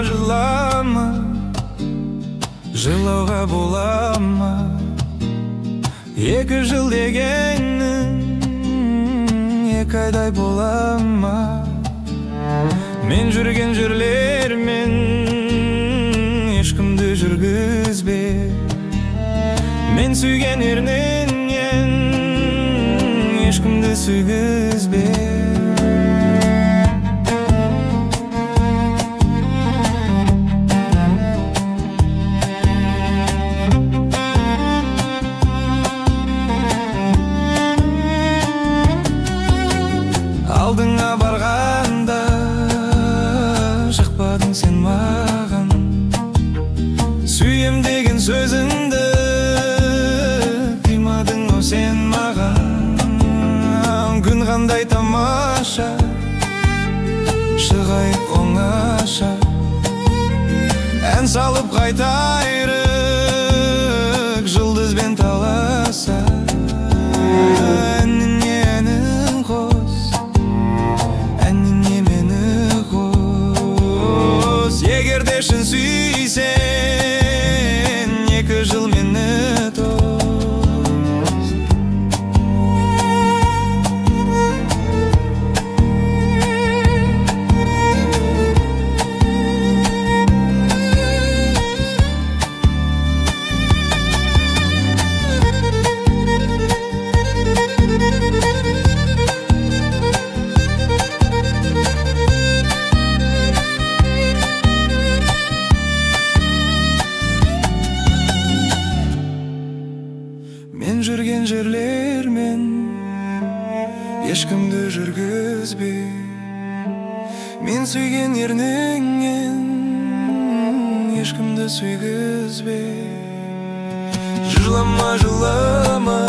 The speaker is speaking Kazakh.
жылама, жылауға болама. Екі жыл дегенің екі айдай болама. Мен жүрген жерлермен ешкімді жүргізбе. Мен сүйген ерніңнен ешкімді сүйгізбе. Алдыңа барғанда шықпадың сен маған. Сүйем деген сөзіңді қимадың о сен маған. Күн қандай тамаша, шығайық оңаша. Ән салып қайтайрық жұлдызбен таласа. Егер де шын сүйсен, екі жыл мені тос. Мен жүрген жерлермен ешкімді жүргізбе. Мен сүйген ерніңнен ешкімді сүйгізбе. Жылама, жылама,